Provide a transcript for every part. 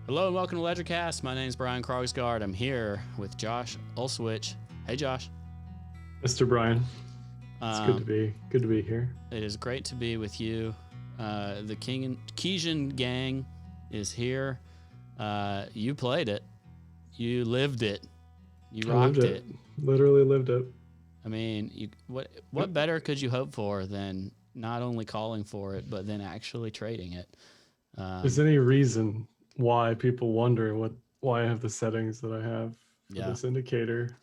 Hello and welcome to LedgerCast. My name is Brian Krogsgaard. I'm here with Josh Ulswich. Hey, Josh. Mr. Brian, it's good to Um, be here. it is great to be with you. The Keijin gang is here. You played it. You lived it. You I lived rocked it, it. literally lived it. I mean, what better could you hope for than not only calling for it, but then actually trading it? Is there any reason why people wonder why I have the settings that I have for Yeah. this indicator?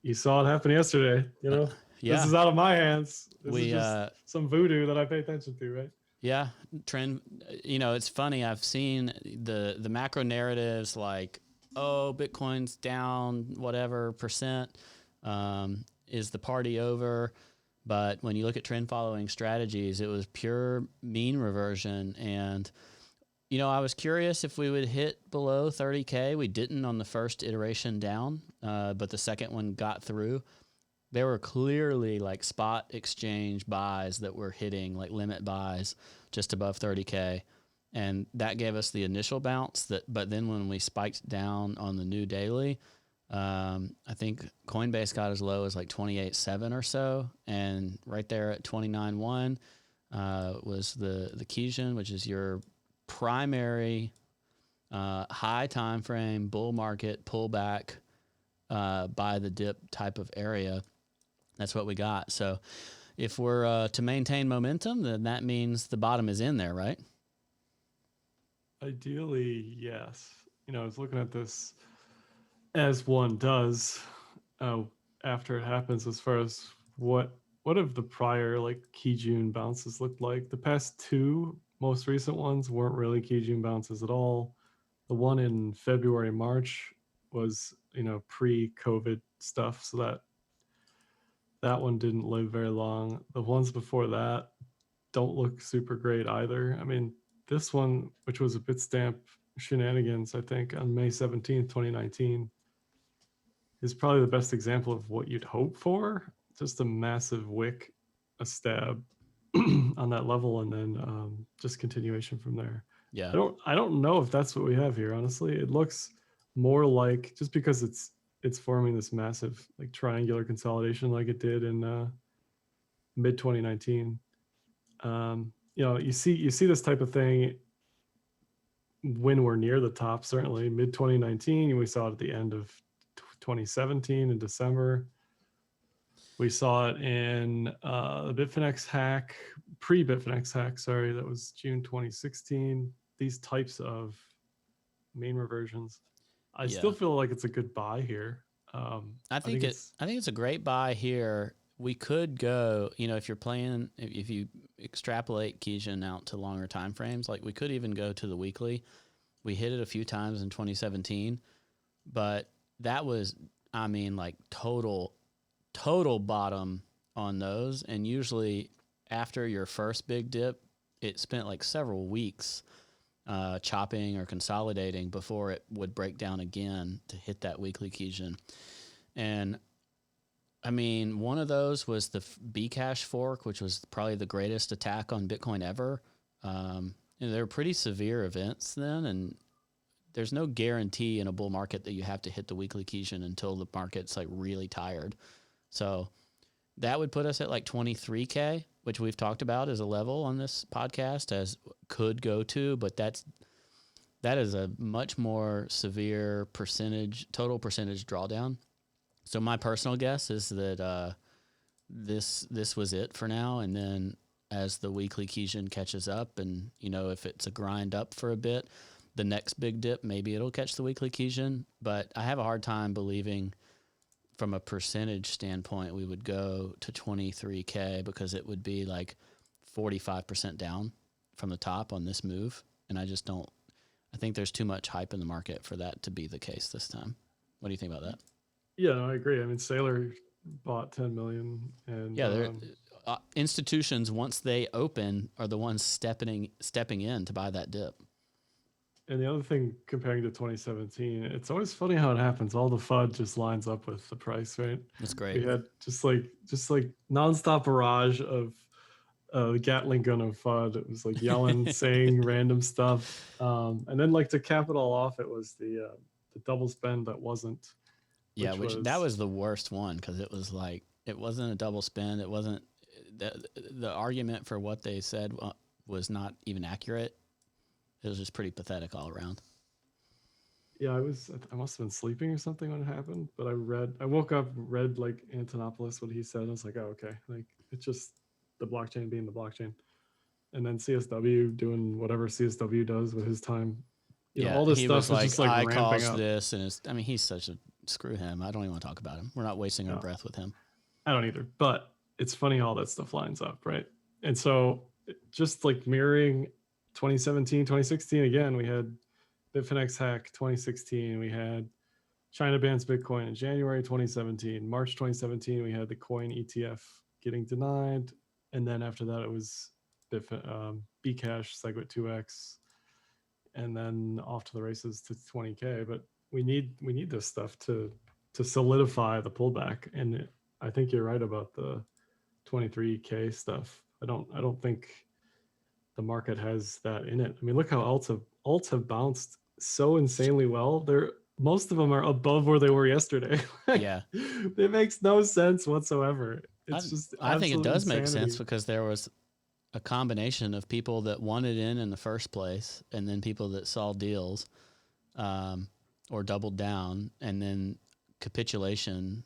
You saw it happen yesterday. Uh, This yeah. is out of my hands. This is We just some voodoo that I pay attention to, right? Yeah, trend. It's funny. I've seen the macro narratives like, oh, Bitcoin's down whatever percent. Is the party over? But when you look at trend following strategies, it was pure mean reversion. And I was curious if we would hit below 30K. We didn't on the first iteration down, but the second one got through. There were clearly like spot exchange buys that were hitting, like limit buys just above 30K. And that gave us the initial bounce. But then when we spiked down on the new daily, I think Coinbase got as low as like 28.7 or so. And right there at 29.1 was the Keijin, which is your primary high time frame bull market pullback by the dip type of area. That's what we got. So if we're to maintain momentum, then that means the bottom is in there, right? Ideally, yes. I was looking at this as one does uh, after it happens, as far as what have the prior like Kijun bounces looked like. The past two most recent ones weren't really Kijun bounces at all. The one in February, March was pre-COVID stuff, so that one didn't live very long. The ones before that don't look super great either. I mean, this one, which was a Bitstamp shenanigans, I think on May 17th, 2019, is probably the best example of what you'd hope for. Just a massive wick, a stab on that level, and then just continuation from there. Yeah. I don't know if that's what we have here. Honestly, it looks more like, just because it's forming this massive like triangular consolidation like it did in mid 2019. You see this type of thing when we're near the top. Certainly mid 2019, we saw it at the end of 2017 in December. We saw it in the Bitfinex hack, pre-Bitfinex hack, sorry, that was June 2016. These types of mean reversions. I still Yeah. feel like it's a good buy here. I I think think it it's I think it's a great buy here. We could go, if you're playing if you extrapolate Keijin out to longer time frames, like we could even go to the weekly. We hit it a few times in 2017, but that was, I mean, like total bottom on those. And usually after your first big dip, it spent like several weeks chopping or consolidating before it would break down again to hit that weekly Keijin. And I mean, one of those was the Bcash fork, which was probably the greatest attack on Bitcoin ever. They were pretty severe events then, and there's no guarantee in a bull market that you have to hit the weekly Keijin until the market's like really tired. So that would put us at like 23K, which we've talked about as a level on this podcast as could go to, but that is a much more severe total percentage drawdown. So my personal guess is that this was it for now, and then as the weekly Keijin catches up, and if it's a grind up for a bit, the next big dip maybe it'll catch the weekly Keijin. But I have a hard time believing from a percentage standpoint we would go to 23K because it would be like 45% down from the top on this move, and I just don't. I think there's too much hype in the market for that to be the case this time. What do you think about that? Yeah, no, I agree. I mean, Sailor bought 10 million, and Yeah, they're institutions once they open are the ones stepping in to buy that dip. the other thing, comparing to 2017, it's always funny how it happens. All the FUD just lines up with the price, right? That's great. We had just like nonstop barrage of a Gatling gun of FUD. It was like yelling, saying random stuff, and then like to cap it all off, it was the double spend that wasn't, Yeah, which which that was was the worst one because it was like it wasn't a double spend. It wasn't the argument for what they said was not even accurate. It was just pretty pathetic all around. yeah. I must have been sleeping or something when it happened, but I woke up, read like Antonopoulos what he said. I was like, oh okay, like it's just the blockchain being the blockchain, and then CSW doing whatever CSW does with his time. Yeah, All this he was stuff is like, just like I ramping caused up. this, and I mean, he's such a screw him. I don't even want to talk about him. We're not wasting our No, breath with him. I don't either. But it's funny how all that stuff lines up, right? And so just like mirroring 2017, 2016 again, we had Bitfinex hack 2016. We had China bans Bitcoin in January 2017. March 2017, we had the coin ETF getting denied. And then after that, it was Bcash, Segwit 2x, and then off to the races to 20K. But we need this stuff to solidify the pullback. And I think you're right about the 23K stuff. I don't think the market has that in it. I mean, look how alts have bounced so insanely well. They're most of them are above where they were yesterday. Like, Yeah, it makes no sense whatsoever. I It's just I think it absolute does make sense insanity. because there was a combination of people that wanted in the first place, and then people that saw deals, um, or doubled down, and then capitulation.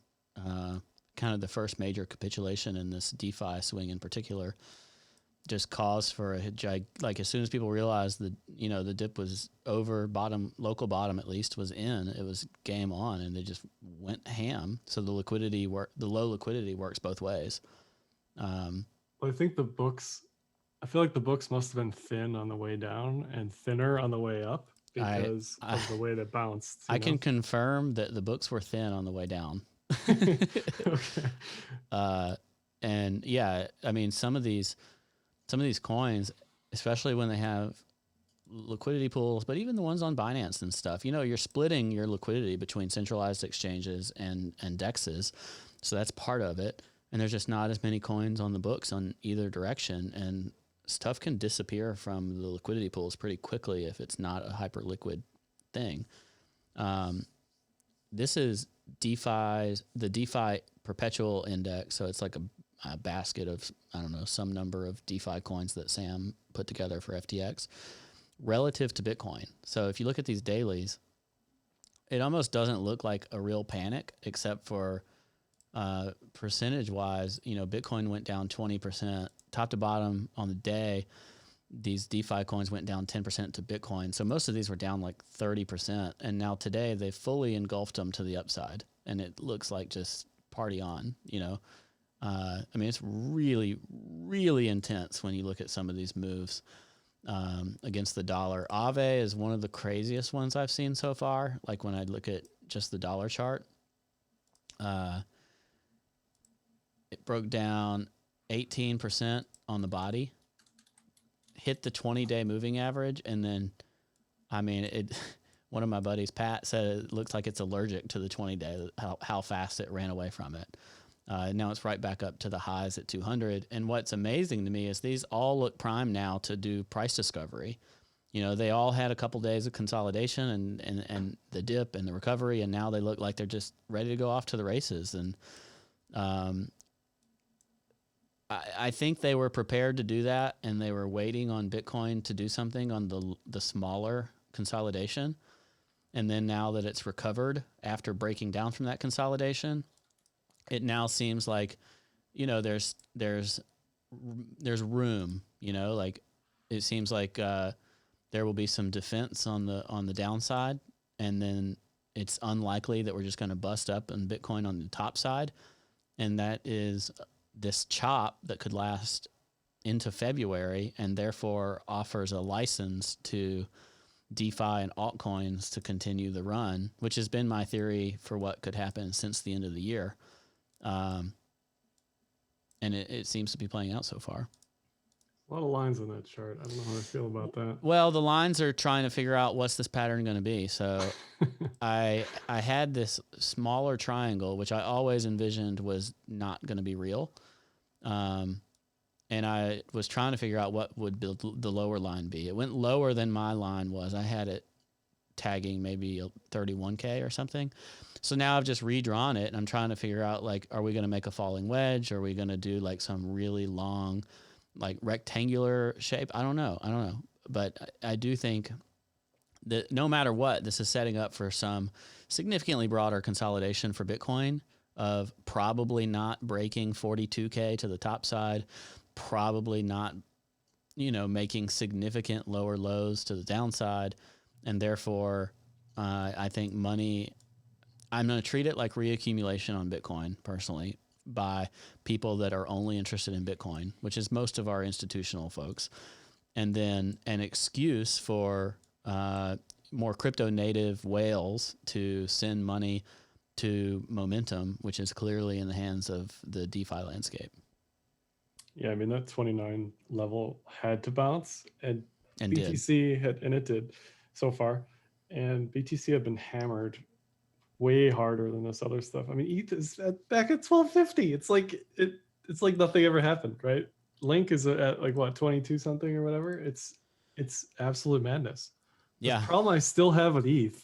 Kind of the first major capitulation in this DeFi swing in particular just caused for like as soon as people realized that the dip was over, bottom, local bottom at least was in, it was game on, and they just went ham. So the low liquidity works both ways. Well, I feel like the books must have been thin on the way down and thinner on the way up I, because I of the way that bounced, I can confirm that the books were thin on the way down. Okay. uh, and yeah, I mean some of these coins, especially when they have liquidity pools, but even the ones on Binance and stuff, you're splitting your liquidity between centralized exchanges and dexes. So that's part of it. And there's just not as many coins on the books on either direction. And stuff can disappear from the liquidity pools pretty quickly if it's not a hyper liquid thing. This is the DeFi perpetual index. So it's like a basket of, I don't know, some number of DeFi coins that Sam put together for FTX relative to Bitcoin. So if you look at these dailies, it almost doesn't look like a real panic, except for percentage wise. Bitcoin went down 20% top to bottom on the day. These DeFi coins went down 10% to Bitcoin. So most of these were down like 30%. And now today they've fully engulfed them to the upside. And it looks like just party on, I mean, it's really, really intense when you look at some of these moves against the dollar. Aave is one of the craziest ones I've seen so far. Like when I look at just the dollar chart, it broke down 18% on the body, hit the 20-day moving average, and then, I mean, it. One of my buddies, Pat, said it looks like it's allergic to the 20-day, how fast it ran away from it. Now it's right back up to the highs at 200. And what's amazing to me is these all look primed now to do price discovery. They all had a couple days of consolidation and the dip and the recovery, and now they look like they're just ready to go off to the races. And I think they were prepared to do that, and they were waiting on Bitcoin to do something on the smaller consolidation. And then now that it's recovered after breaking down from that consolidation, it now seems like, there's room, like it seems like there will be some defense on the downside, and then it's unlikely that we're just going to bust up in Bitcoin on the top side. And that is this chop that could last into February, and therefore offers a license to DeFi and altcoins to continue the run, which has been my theory for what could happen since the end of the year. And it seems to be playing out so far. A lot of lines on that chart. I don't know how I feel about that. Well, the lines are trying to figure out what's this pattern going to be. So I had this smaller triangle, which I always envisioned was not going to be real. and I was trying to figure out what would the lower line be. It went lower than my line was. I had it tagging maybe 31K or something. So now I've just redrawn it and I'm trying to figure out, like, are we going to make a falling wedge? Are we going to do like some really long, like rectangular shape? I don't know. But I do think that no matter what, this is setting up for some significantly broader consolidation for Bitcoin, of probably not breaking 42K to the top side, probably not, making significant lower lows to the downside. And therefore, I think money, I'm going to treat it like reaccumulation on Bitcoin personally, by people that are only interested in Bitcoin, which is most of our institutional folks. And then an excuse for more crypto native whales to send money to Momentum, which is clearly in the hands of the DeFi landscape. Yeah, I mean, that 29 level had to bounce, and Did. BTC it did so far. And BTC had been hammered way harder than this other stuff. I mean, ETH is back at 1250. It's like nothing ever happened, right? Link is at like what, 22 something or whatever. It's absolute madness. Yeah. The problem I still have with ETH,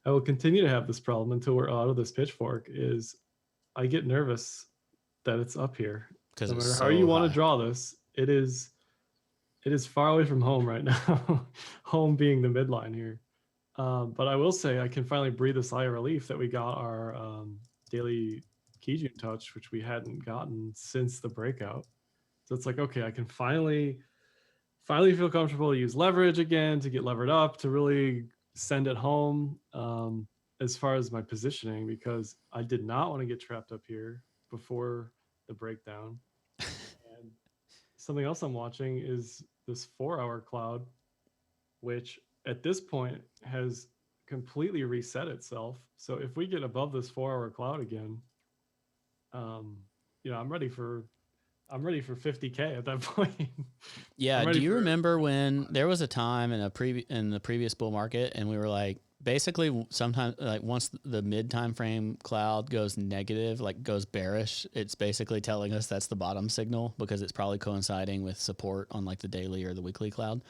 I will continue to have this problem until we're out of this pitchfork, is I get nervous that it's up here. Because no it's matter so how you want high. to draw this, it is far away from home right now. Home being the midline here. But I will say I can finally breathe a sigh of relief that we got our daily Kijun touch, which we hadn't gotten since the breakout. So it's like, okay, I can finally feel comfortable to use leverage again, to get levered up, to really send it home as far as my positioning, because I did not want to get trapped up here before the breakdown. And something else I'm watching is this 4-hour cloud, which at this point has completely reset itself. So if we get above this 4-hour cloud again, I'm ready for 50K at that point. Yeah. Do you remember when there was a time in the previous bull market, and we were like, basically sometimes, like, once the mid time frame cloud goes negative, like goes bearish, it's basically telling us that's the bottom signal, because it's probably coinciding with support on like the daily or the weekly cloud.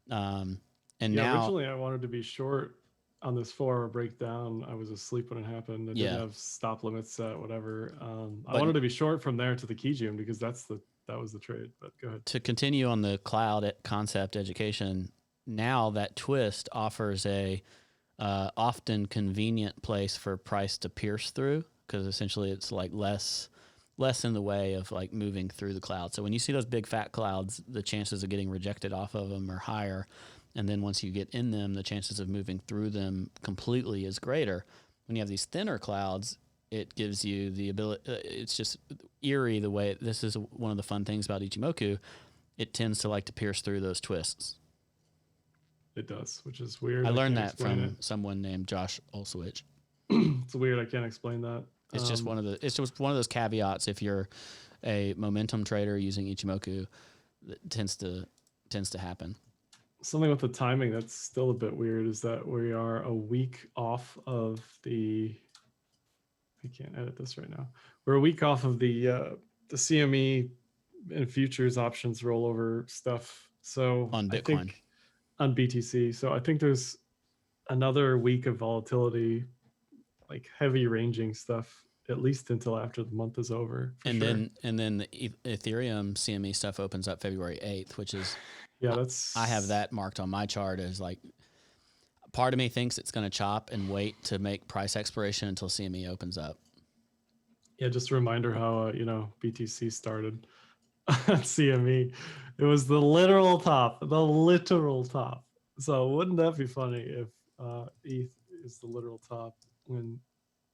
And now, originally I wanted to be short on this 4-hour breakdown. I was asleep when it happened. I didn't have stop limits set, whatever. I wanted to be short from there to the Kijun, because that was the trade. But go ahead. To continue on the cloud concept education, now that Twist offers a often convenient place for price to pierce through, because essentially it's like less in the way of like moving through the cloud. So when you see those big fat clouds, the chances of getting rejected off of them are higher. And then once you get in them, the chances of moving through them completely is greater. When you have these thinner clouds, it gives you the ability. It's just eerie the way this is one of the fun things about Ichimoku. It tends to like to pierce through those twists. It does, which is weird. I learned that from someone named Josh Olszewicz. It's weird. I can't explain that. It's just one of those caveats. If you're a momentum trader using Ichimoku, that tends to happen. Something with the timing that's still a bit weird is that we are a week off of the. I can't edit this right now. We're a week off of the CME and futures options rollover stuff. So on Bitcoin, on BTC. So I think there's another week of volatility, like heavy ranging stuff, at least until after the month is over. And then the Ethereum CME stuff opens up February 8th, which is. Yeah, I have that marked on my chart as like, part of me thinks it's going to chop and wait to make price expiration until CME opens up. Yeah, just a reminder how BTC started on CME. It was the literal top. So wouldn't that be funny if ETH is the literal top when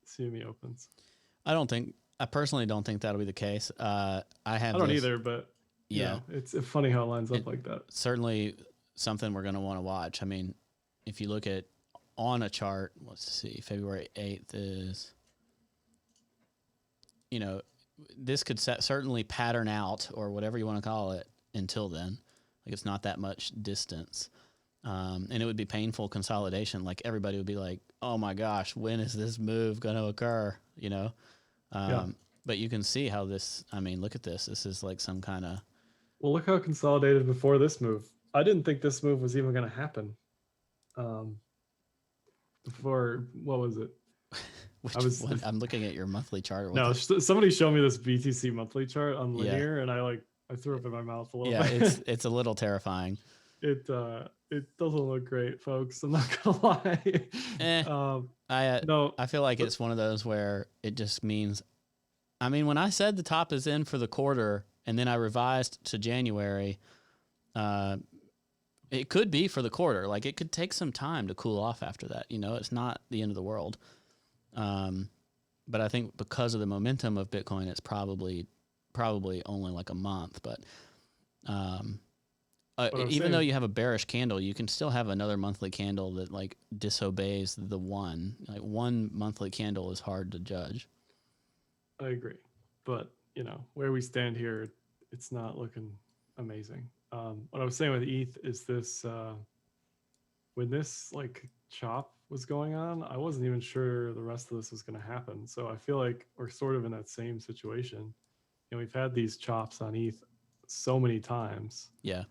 CME opens? I personally don't think that'll be the case. I don't either, but. Yeah, it's funny how it lines up like that. Certainly something we're going to want to watch. I mean, if you look at on a chart, let's see, February 8th is, this could certainly pattern out, or whatever you want to call it, until then. Like, it's not that much distance. And it would be painful consolidation. Like, everybody would be like, oh my gosh, when is this move going to occur? Yeah. But you can see how this, I mean, look at this. This is like some kind of Well, look how consolidated before this move. I didn't think this move was even going to happen. Um, before what was it? I Which was one? I'm looking at your monthly chart. What no. the? Somebody showed me this BTC monthly chart on Yeah, linear, and I threw up in my mouth a little yeah. bit. It's a little terrifying. It doesn't look great, folks. I'm not gonna lie. Eh. um, I no, I feel like but it's one of those where it just means. I mean, when I said the top is in for the quarter, and then I revised to January, uh, it could be for the quarter. Like it could take some time to cool off after that. You know, it's not the end of the world. Um, but I think because of the momentum of Bitcoin, it's probably only like a month. But um, what I'm even though saying, you have a bearish candle, you can still have another monthly candle that like disobeys the one. Like one monthly candle is hard to judge. I agree, but where we stand here, it's not looking amazing. What I was saying with ETH is this: when this like chop was going on, I wasn't even sure the rest of this was going to happen. So I feel like we're sort of in that same situation. We've had these chops on ETH so many times. Yeah.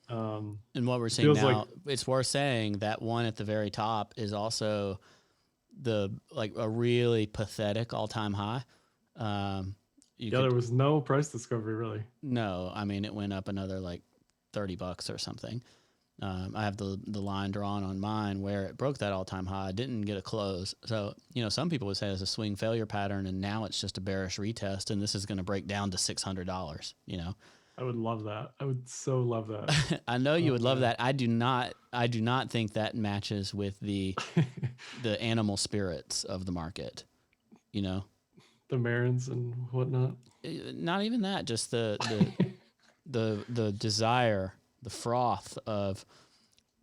Um, And what we're it seeing feels like now, it's worth saying that one at the very top is also the like a really pathetic all time high. You yeah, there could was no price discovery really. no, I mean it went up another like $30 or something. I have the line drawn on mine where it broke that all time high, didn't get a close. So some people would say it's a swing failure pattern, and now it's just a bearish retest, and this is going to break down to $600. I would love that. I would so love that. I know you Oh would love man. that. I do not. I do not think that matches with the animal spirits of the market. You know, The Marins and whatnot. Not even that. Just the desire, the froth of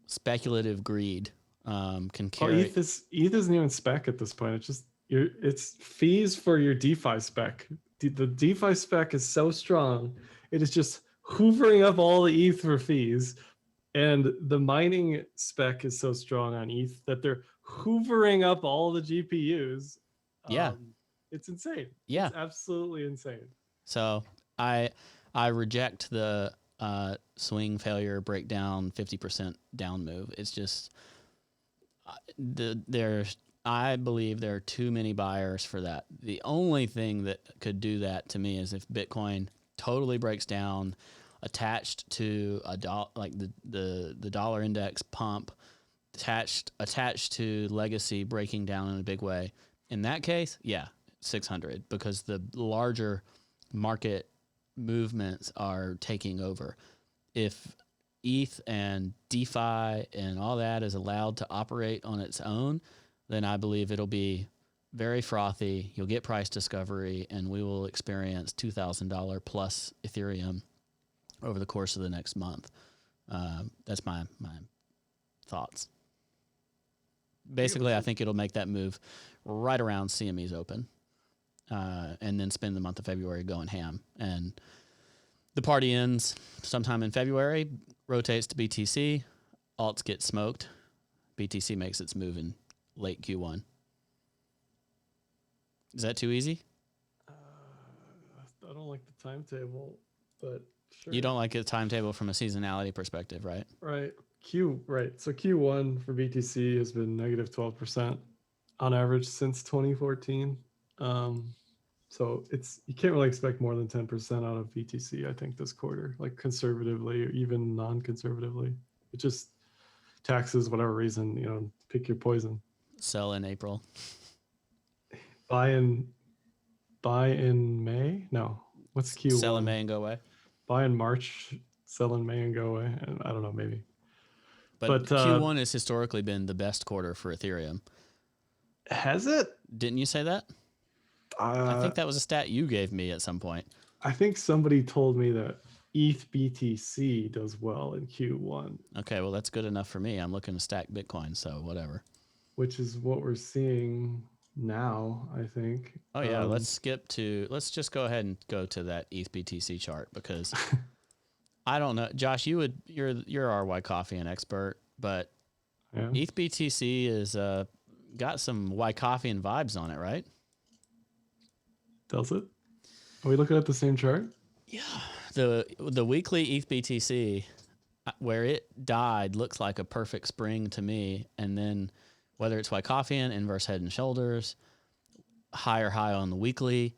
speculative greed can Oh, carry. ETH isn't even spec at this point. It's fees for your DeFi spec. The DeFi spec is so strong, it is just hoovering up all the ETH for fees, and the mining spec is so strong on ETH that they're hoovering up all the GPUs. Yeah, It's insane. yeah. It's absolutely insane. So I reject the swing failure breakdown 50% down move. It's just there's I believe there are too many buyers for that. The only thing that could do that to me is if Bitcoin totally breaks down, attached to a like the dollar index pump, attached to legacy breaking down in a big way. In that case, yeah, 600 because the larger market movements are taking over. If ETH and DeFi and all that is allowed to operate on its own, then I believe it'll be very frothy. You'll get price discovery, and we will experience $2,000 plus Ethereum over the course of the next month. That's my thoughts. Basically, I think it'll make that move right around CME's open, and then spend the month of February going ham. And the party ends sometime in February, rotates to BTC, alts get smoked. BTC makes its move in late Q1. Is that too easy? I don't like the timetable, but sure. You don't like a timetable from a seasonality perspective, right? Right. So Q1 for BTC has been negative 12% on average since 2014. So you can't really expect more than 10% out of BTC, I think, this quarter, like conservatively or even non-conservatively. It just taxes whatever reason, pick your poison. Sell in April. Buy in May? No. What's Q1? Sell in May and go away. Buy in March, sell in May and go away. And I don't know, maybe. But Q1 has historically been the best quarter for Ethereum. Has it? Didn't you say that? I think that was a stat you gave me at some point. I think somebody told me that ETH BTC does well in Q1. Okay, well, that's good enough for me. I'm looking to stack Bitcoin, so whatever. Which is what we're seeing now, I think. Oh, yeah, let's just go ahead and go to that ETH BTC chart because I don't know. Josh, you're our White Coffee and expert, but yeah. ETH BTC is got some White Coffee and vibes on it, right? Does it? Are we looking at the same chart? Yeah. the weekly ETH BTC, where it died, looks like a perfect spring to me. And then whether it's Wyckoff-ian, inverse head and shoulders, higher high on the weekly,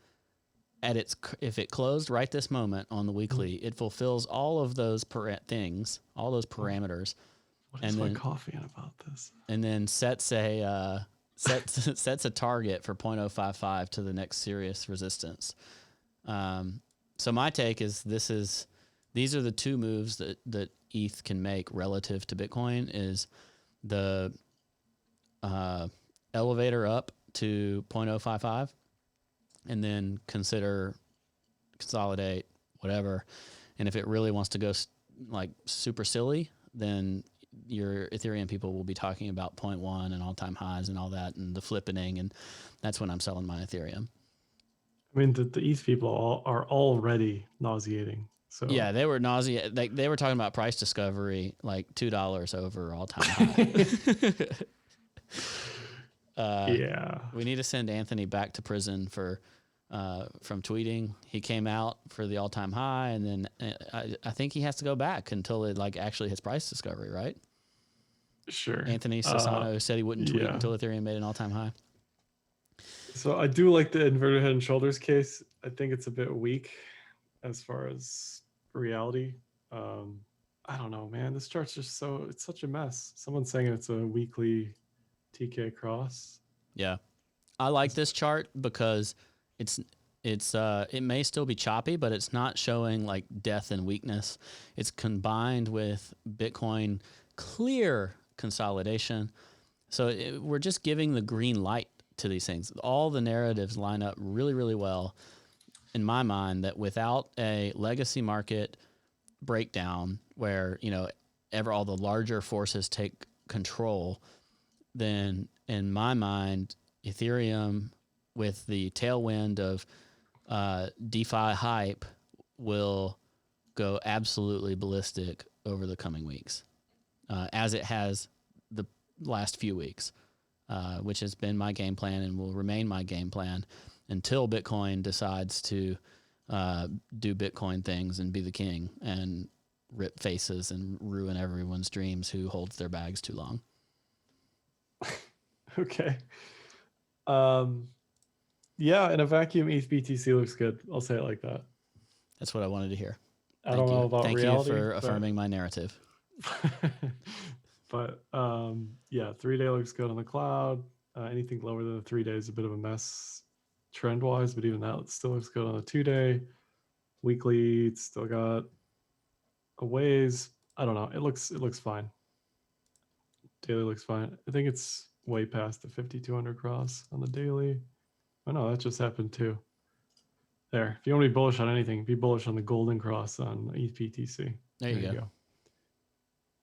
if it closed right this moment on the weekly, it fulfills all of those things, all those parameters. What is Wyckoff-ian about this? And then sets a sets a target for 0.055 to the next serious resistance. So my take is these are the two moves that ETH can make relative to Bitcoin is the elevator up to 0.055 and then consolidate, whatever. And if it really wants to go like super silly, then your Ethereum people will be talking about 0.1 and all-time highs and all that and the flippening, and that's when I'm selling my Ethereum. I mean, the ETH people are already nauseating. So yeah, they were they were talking about price discovery like $2 over all-time high. Yeah, we need to send Anthony back to prison for from tweeting. He came out for the all-time high, and then I think he has to go back until it like actually hits price discovery, right? Sure. Anthony Sassano said he wouldn't tweet until Ethereum made an all-time high. So I do like the inverted head and shoulders case. I think it's a bit weak as far as reality. I don't know, man. This chart's just it's such a mess. Someone's saying it's a weekly TK cross. Yeah. I like this chart because it may still be choppy, but it's not showing like death and weakness. It's combined with Bitcoin clear consolidation. So we're just giving the green light to these things. All the narratives line up really, really well in my mind that without a legacy market breakdown where, all the larger forces take control, then in my mind, Ethereum with the tailwind of DeFi hype will go absolutely ballistic over the coming weeks, as it has the last few weeks, which has been my game plan and will remain my game plan until Bitcoin decides to do Bitcoin things and be the king and rip faces and ruin everyone's dreams who holds their bags too long. Okay. Yeah, in a vacuum, ETH BTC looks good. I'll say it like that. That's what I wanted to hear. I don't know about reality. Thank you for affirming my narrative. But yeah, 3-day looks good on the cloud. Anything lower than the 3 days is a bit of a mess trend-wise, but even that still looks good on the 2-day. Weekly, it's still got a ways. I don't know. It looks fine. Daily looks fine. I think it's way past the 5,200 cross on the daily. Oh no, that just happened too. There. If you want to be bullish on anything, be bullish on the golden cross on ETH BTC. There you go.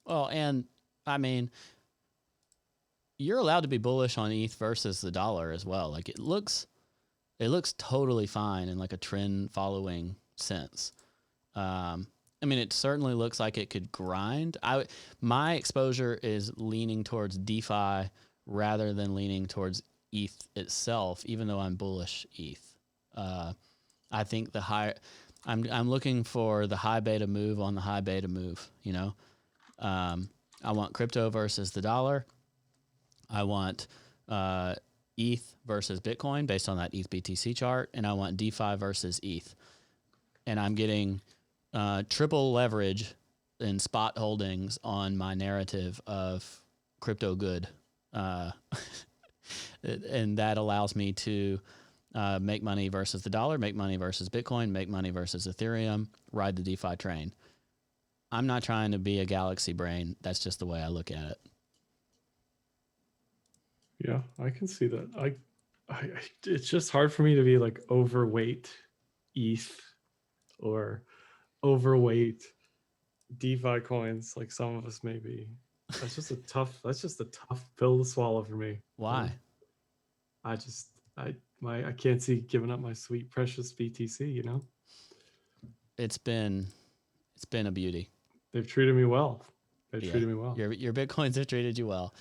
Well, and I mean, you're allowed to be bullish on ETH versus the dollar as well. Like it looks totally fine in like a trend following sense. I mean, it certainly looks like it could grind. My exposure is leaning towards DeFi rather than leaning towards ETH itself, even though I'm bullish ETH. I think I'm looking for the high beta move on the high beta move, I want crypto versus the dollar. I want ETH versus Bitcoin based on that ETH BTC chart, and I want DeFi versus ETH. And I'm getting triple leverage in spot holdings on my narrative of crypto good. And that allows me to make money versus the dollar, make money versus Bitcoin, make money versus Ethereum, ride the DeFi train. I'm not trying to be a galaxy brain. That's just the way I look at it. Yeah, I can see that. I it's just hard for me to be like overweight ETH or overweight DeFi coins like some of us may be. That's just a tough pill to swallow for me. Why? I can't see giving up my sweet precious BTC, It's been a beauty. They've treated me well. Treated me well. Your Bitcoins have treated you well.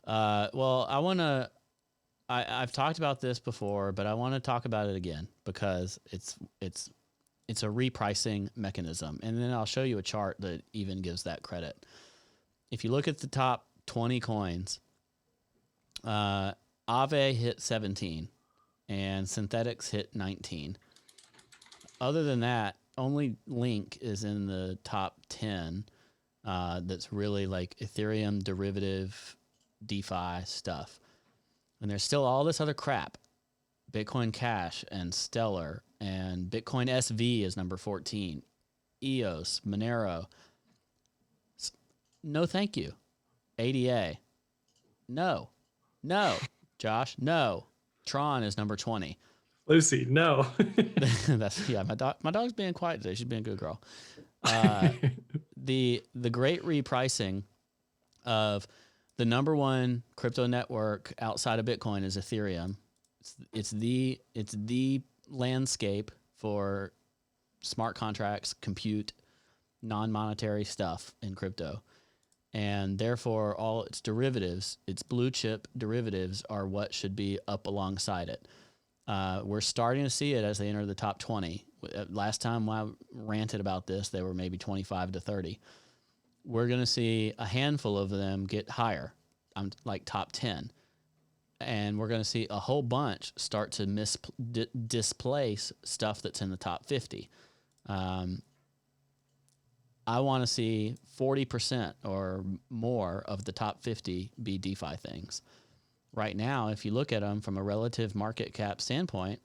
Well, I've talked about this before, but I want to talk about it again because it's It's a repricing mechanism. And then I'll show you a chart that even gives that credit. If you look at the top 20 coins, Aave hit 17 and Synthetics hit 19. Other than that, only Link is in the top 10 that's really like Ethereum derivative DeFi stuff. And there's still all this other crap. Bitcoin Cash and Stellar and Bitcoin SV is number 14. EOS, Monero. No, thank you. ADA. No. Josh, no. Tron is number 20. Lucy, no. That's my dog's being quiet today. She's being a good girl. The great repricing of the number one crypto network outside of Bitcoin is Ethereum. It's the landscape for smart contracts, compute, non-monetary stuff in crypto. And therefore, all its derivatives, its blue chip derivatives, are what should be up alongside it. We're starting to see it as they enter the top 20. Last time I ranted about this, they were maybe 25 to 30. We're going to see a handful of them get higher, like top 10. And we're going to see a whole bunch start to displace stuff that's in the top 50. I want to see 40% or more of the top 50 be DeFi things. Right now, if you look at them from a relative market cap standpoint,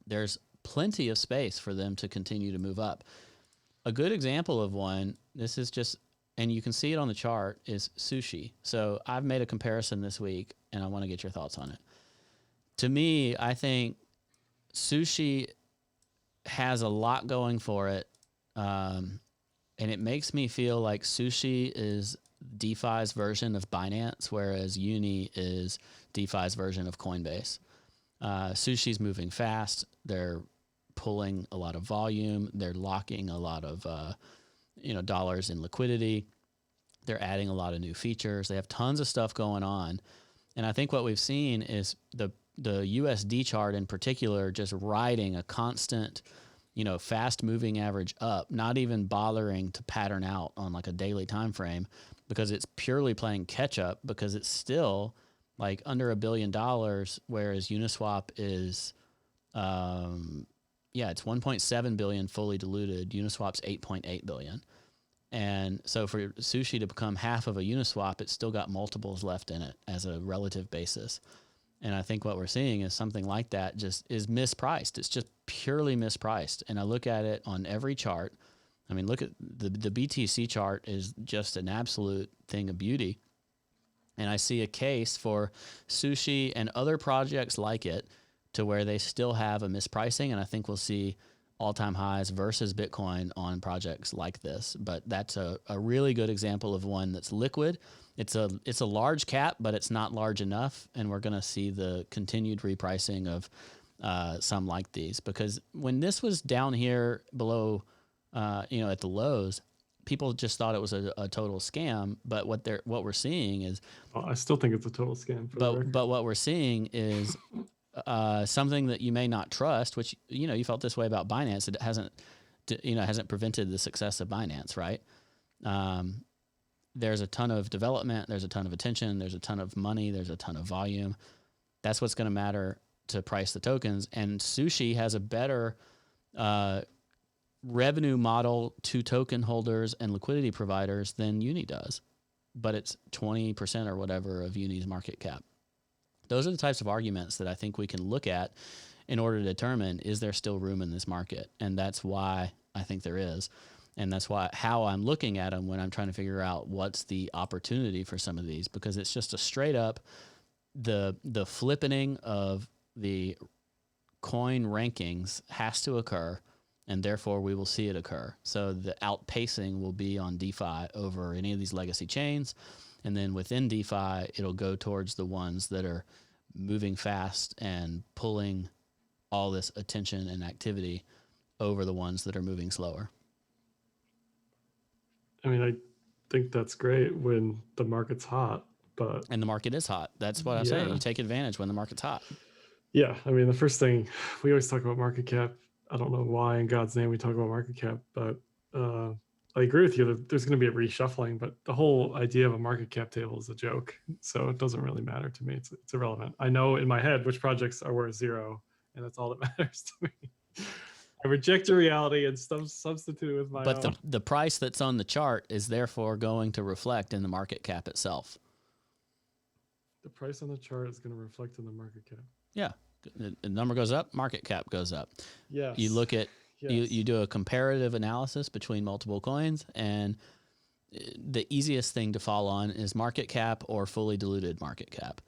there's plenty of space for them to continue to move up. A good example of one, this is just, and you can see it on the chart, is Sushi. So I've made a comparison this week, and I want to get your thoughts on it. To me, I think Sushi has a lot going for it, and it makes me feel like Sushi is DeFi's version of Binance, whereas Uni is DeFi's version of Coinbase. Sushi's moving fast. They're pulling a lot of volume. They're locking a lot of dollars in liquidity. They're adding a lot of new features. They have tons of stuff going on. And I think what we've seen is the USD chart in particular just riding a constant, fast moving average up, not even bothering to pattern out on like a daily time frame, because it's purely playing catch up, because it's still like under $1 billion, whereas Uniswap is, it's 1.7 billion fully diluted. Uniswap's 8.8 billion. And so for Sushi to become half of a Uniswap, it's still got multiples left in it as a relative basis. And I think what we're seeing is something like that just is mispriced. It's just purely mispriced. And I look at it on every chart. I mean, look at the BTC chart is just an absolute thing of beauty. And I see a case for Sushi and other projects like it to where they still have a mispricing. And I think we'll see all-time highs versus Bitcoin on projects like this. But that's a really good example of one that's liquid. It's a large cap, but it's not large enough. And we're going to see the continued repricing of some like these, because when this was down here below, at the lows, people just thought it was a total scam. But what we're seeing is, I still think it's a total scam. But what we're seeing is something that you may not trust, which you felt this way about Binance. It hasn't prevented the success of Binance, right? There's a ton of development, there's a ton of attention, there's a ton of money, there's a ton of volume. That's what's going to matter to price the tokens. And Sushi has a better revenue model to token holders and liquidity providers than Uni does, but it's 20% or whatever of Uni's market cap. Those are the types of arguments that I think we can look at in order to determine, is there still room in this market? And that's why I think there is. And that's how I'm looking at them when I'm trying to figure out what's the opportunity for some of these, because it's just a straight up, the flippening of the coin rankings has to occur, and therefore we will see it occur. So the outpacing will be on DeFi over any of these legacy chains. And then within DeFi, it'll go towards the ones that are moving fast and pulling all this attention and activity over the ones that are moving slower. I mean, I think that's great when the market's hot, and the market is hot. That's what I'm saying. You take advantage when the market's hot. Yeah. I mean, the first thing we always talk about market cap. I don't know why in God's name we talk about market cap, but I agree with you that there's going to be a reshuffling, but the whole idea of a market cap table is a joke. So it doesn't really matter to me. It's irrelevant. I know in my head which projects are worth zero, and that's all that matters to me. I reject your reality and substitute it with my But own. the price that's on the chart is therefore going to reflect in the market cap itself. The price on the chart is going to reflect in the market cap. Yeah. The number goes up, market cap goes up. Yes. You look at, Yes. you do a comparative analysis between multiple coins, and the easiest thing to fall on is market cap or fully diluted market cap.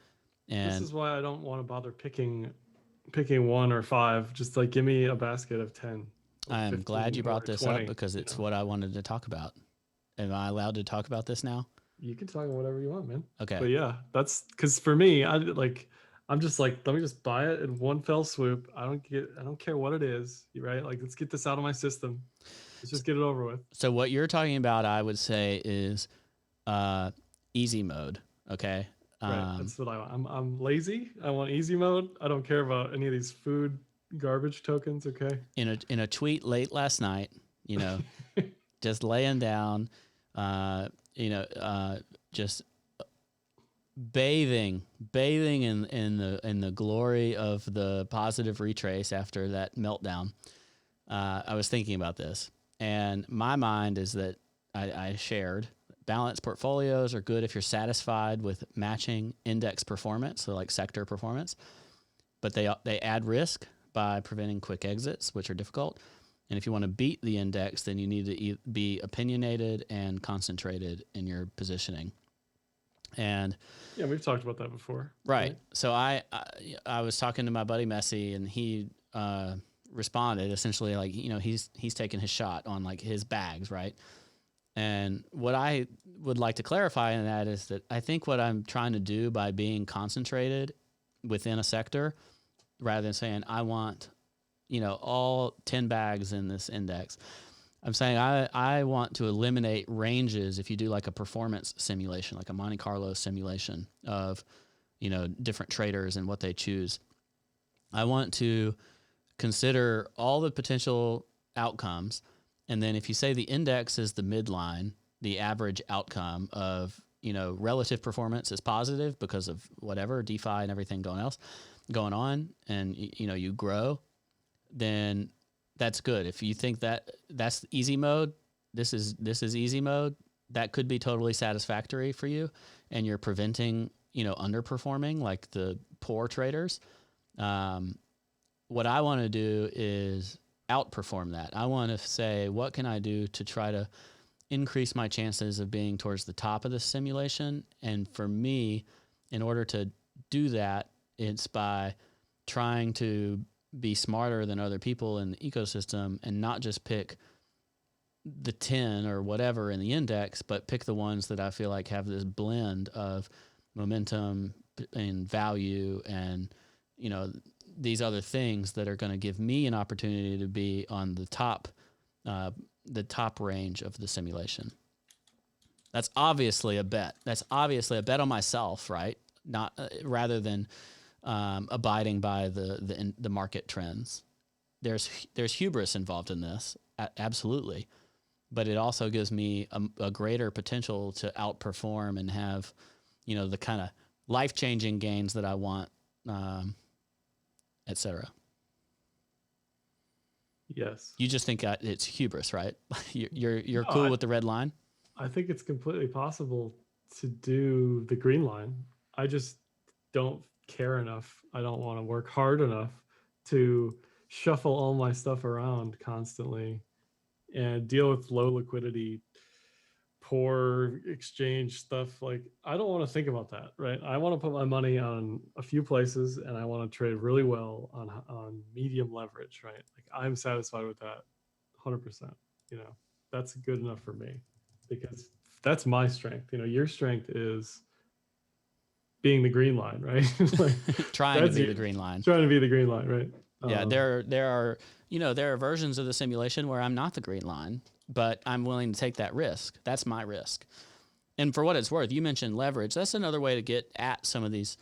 And this is why I don't want to bother picking 1 or 5. Just like give me a basket of 10. I'm glad you brought this 20, up because it's what I wanted to talk about. Am I allowed to talk about this now? You can talk about whatever you want, man. Okay. But yeah, that's because for me, I'm just like, let me just buy it in one fell swoop. I don't care what it is, right? Like, let's get this out of my system. Let's just get it over with. So what you're talking about, I would say, is easy mode. Okay. Right. That's what I want. I'm lazy. I want easy mode. I don't care about any of these food garbage tokens. Okay. In a tweet late last night, just laying down, just bathing in the glory of the positive retrace after that meltdown. I was thinking about this, and my mind is that I shared balanced portfolios are good if you're satisfied with matching index performance, so like sector performance, but they add risk by preventing quick exits, which are difficult. And if you want to beat the index, then you need to be opinionated and concentrated in your positioning. And yeah, we've talked about that before. Right. So I was talking to my buddy Messi, and he responded essentially like, he's taking his shot on like his bags, right? And what I would like to clarify in that is that I think what I'm trying to do by being concentrated within a sector, rather than saying I want, all 10 bags in this index, I'm saying I want to eliminate ranges. If you do like a performance simulation, like a Monte Carlo simulation of, different traders and what they choose, I want to consider all the potential outcomes. And then if you say the index is the midline, the average outcome of, relative performance is positive because of whatever, DeFi and everything going on, and, you grow, then that's good. If you think that that's easy mode, this is easy mode, that could be totally satisfactory for you, and you're preventing, underperforming like the poor traders. What I want to do is outperform that. I want to say, what can I do to try to increase my chances of being towards the top of the simulation? And for me, in order to do that, it's by trying to be smarter than other people in the ecosystem and not just pick the 10 or whatever in the index, but pick the ones that I feel like have this blend of momentum and value and, these other things that are going to give me an opportunity to be on the top range of the simulation. That's obviously a bet. That's obviously a bet on myself, right? Not rather than abiding by the market trends. There's hubris involved in this, absolutely, but it also gives me a greater potential to outperform and have, the kind of life-changing gains that I want, etc. Yes. You just think it's hubris, right? You're No, cool with the red line? I think it's completely possible to do the green line. I just don't care enough. I don't want to work hard enough to shuffle all my stuff around constantly and deal with low liquidity, poor exchange stuff. Like, I don't want to think about that, right? I want to put my money on a few places, and I want to trade really well on medium leverage, right? Like, I'm satisfied with that 100%. That's good enough for me because that's my strength. Your strength is being the green line, right? Like, Trying to be the green line. Trying to be the green line, right? Yeah, there are versions of the simulation where I'm not the green line, but I'm willing to take that risk. That's my risk. And for what it's worth, you mentioned leverage. That's another way to get at some of these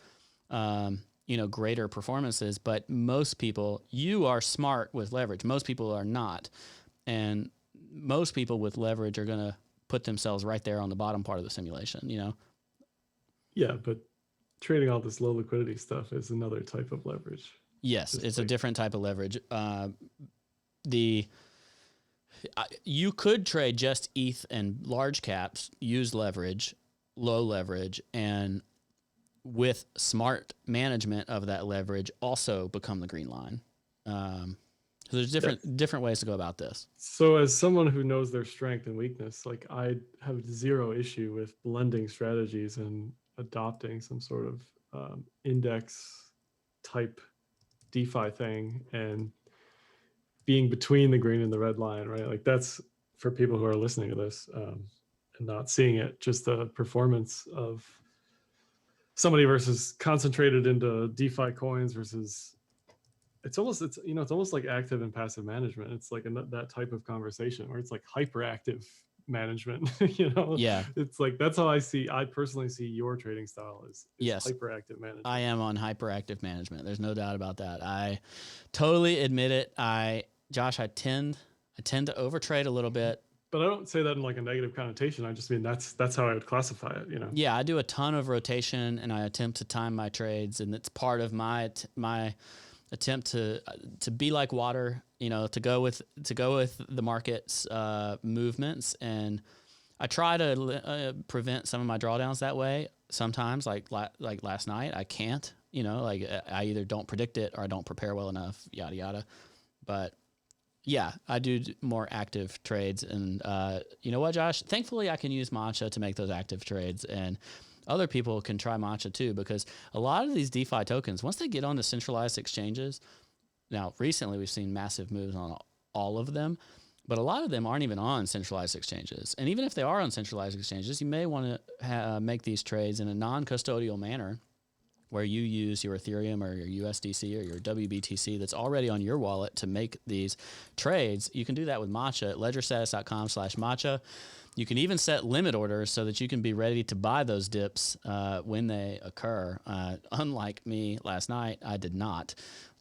greater performances, but most people, you are smart with leverage. Most people are not. And most people with leverage are going to put themselves right there on the bottom part of the simulation, Yeah, but trading all this low liquidity stuff is another type of leverage. Yes, Just it's a different type of leverage. You could trade just ETH and large caps, use leverage, low leverage, and with smart management of that leverage, also become the green line. So there's different ways to go about this. So as someone who knows their strength and weakness, like I have zero issue with blending strategies and adopting some sort of index type DeFi thing and being between the green and the red line, right? Like that's for people who are listening to this and not seeing it, just the performance of somebody versus concentrated into DeFi coins versus it's almost like active and passive management. It's like that type of conversation where it's like hyperactive management. Yeah. It's like that's how I personally see your trading style is Yes. hyperactive management. I am on hyperactive management. There's no doubt about that. I totally admit it. Josh, I tend to overtrade a little bit. But I don't say that in like a negative connotation. I just mean that's how I would classify it, Yeah, I do a ton of rotation and I attempt to time my trades, and it's part of my attempt to be like water, to go with the market's movements, and I try to prevent some of my drawdowns that way. Sometimes, like last night, I can't. Like I either don't predict it or I don't prepare well enough. Yada yada. But yeah, I do more active trades, and you know what, Josh? Thankfully, I can use Matcha to make those active trades, and other people can try Matcha too, because a lot of these DeFi tokens, once they get on the centralized exchanges, now recently we've seen massive moves on all of them, but a lot of them aren't even on centralized exchanges. And even if they are on centralized exchanges, you may want to make these trades in a non-custodial manner where you use your Ethereum or your USDC or your WBTC that's already on your wallet to make these trades. You can do that with Matcha at ledgerstatus.com/Matcha. You can even set limit orders so that you can be ready to buy those dips when they occur. Unlike me last night, I did not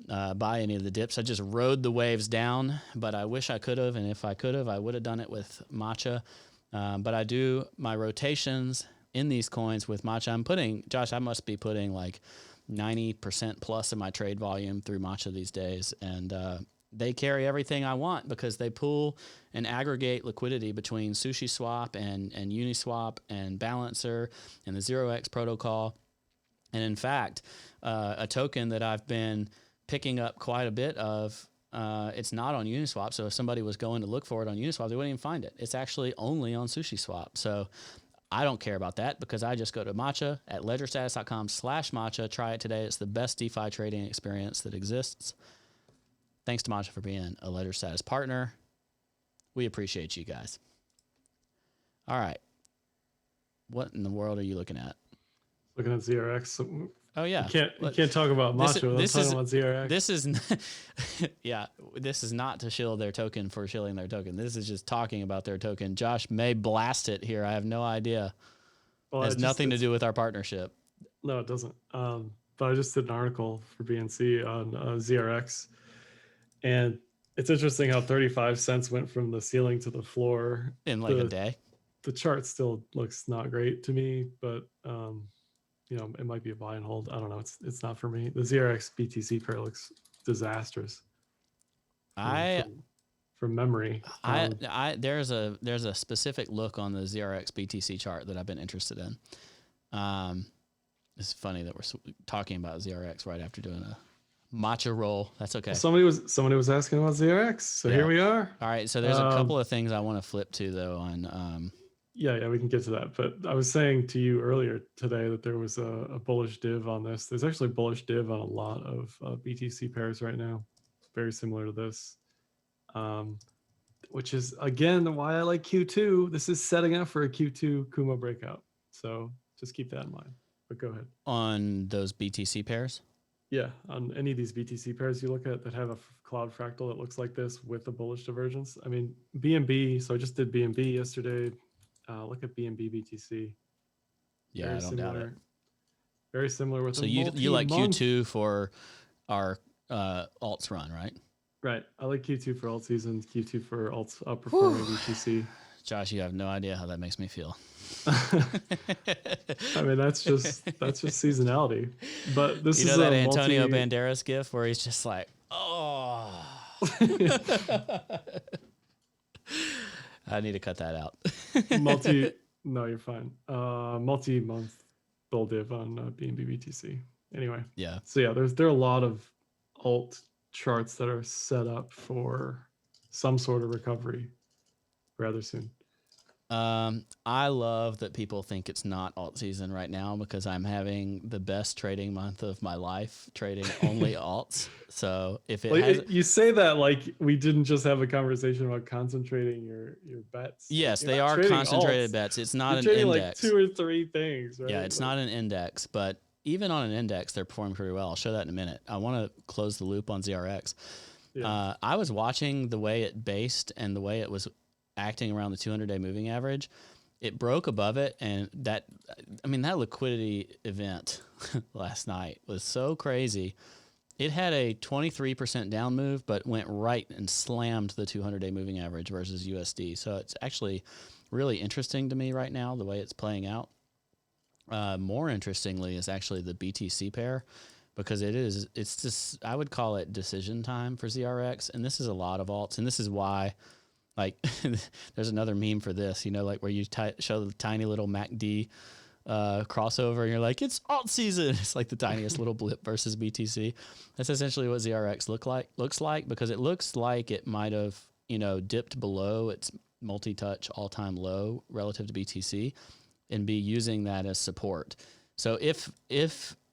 buy any of the dips. I just rode the waves down, but I wish I could have. And if I could have, I would have done it with Matcha. But I do my rotations in these coins with Matcha. Josh, I must be putting like 90% plus of my trade volume through Matcha these days. And they carry everything I want because they pool and aggregate liquidity between SushiSwap and Uniswap and Balancer and the 0x protocol. And in fact, a token that I've been picking up quite a bit of, it's not on Uniswap. So if somebody was going to look for it on Uniswap, they wouldn't even find it. It's actually only on SushiSwap. So I don't care about that because I just go to Matcha at ledgerstatus.com/Matcha. Try it today. It's the best DeFi trading experience that exists. Thanks to Matcha for being a Ledger Status partner. We appreciate you guys. All right. What in the world are you looking at? Looking at ZRX. Oh yeah. You can't talk about Matcha without talking about ZRX. This is not to shill their token for shilling their token. This is just talking about their token. Josh may blast it here. I have no idea. Well, it has nothing to do with our partnership. No, it doesn't. But I just did an article for BNC on ZRX, and it's interesting how 35 cents went from the ceiling to the floor in like a day. The chart still looks not great to me, but it might be a buy and hold. I don't know. It's not for me. The ZRX BTC pair looks disastrous. From memory, there's a specific look on the ZRX BTC chart that I've been interested in. It's funny that we're talking about ZRX right after doing a Matcha roll. That's okay. Well, somebody was asking about ZRX, so yeah. Here we are. All right, so there's a couple of things I want to flip to though on. Yeah, we can get to that. But I was saying to you earlier today that there was a bullish div on this. There's actually a bullish div on a lot of BTC pairs right now, very similar to this, which is, again, why I like Q2. This is setting up for a Q2 Kumo breakout. So just keep that in mind. But go ahead. On those BTC pairs? Yeah, on any of these BTC pairs you look at that have a cloud fractal that looks like this with a bullish divergence. I mean, BNB, so I just did BNB yesterday. Look at BNB BTC. Yeah, I don't doubt it. Very similar with So a you like multi-month. Q2 for our alts run, right? Right. I like Q2 for alt seasons, Q2 for alts Whew. outperforming BTC. Josh, you have no idea how that makes me feel. I mean, that's just seasonality. But this You know is that a Antonio multi Banderas gif where he's just like, oh. I need to cut that out. multi. No, you're fine. Multi-month bull div on BNB BTC. Anyway, Yeah. so yeah, there are a lot of alt charts that are set up for some sort of recovery rather soon. I love that people think it's not alt season right now because I'm having the best trading month of my life, trading only alts. So if it has, You say that like we didn't just have a conversation about concentrating your bets. Like, yes, you're they not are trading concentrated alts. bets. It's not You're an trading like index. 2 or 3 things, right? Yeah, it's Like, not an index, but even on an index, they're performing pretty well. I'll show that in a minute. I want to close the loop on ZRX. yeah. I was watching the way it based and the way it was acting around the 200-day moving average. It broke above it, and that liquidity event last night was so crazy. It had a 23% down move, but went right and slammed the 200-day moving average versus USD. So it's actually really interesting to me right now, the way it's playing out. More interestingly is actually the BTC pair, because it's just, I would call it decision time for ZRX. And this is a lot of alts. And this is why, like, there's another meme for this, like where you show the tiny little MACD crossover and you're like, it's alt season. It's like the tiniest little blip versus BTC. That's essentially what ZRX looks like, because it looks like it might have, dipped below its multi-touch all-time low relative to BTC and be using that as support. So if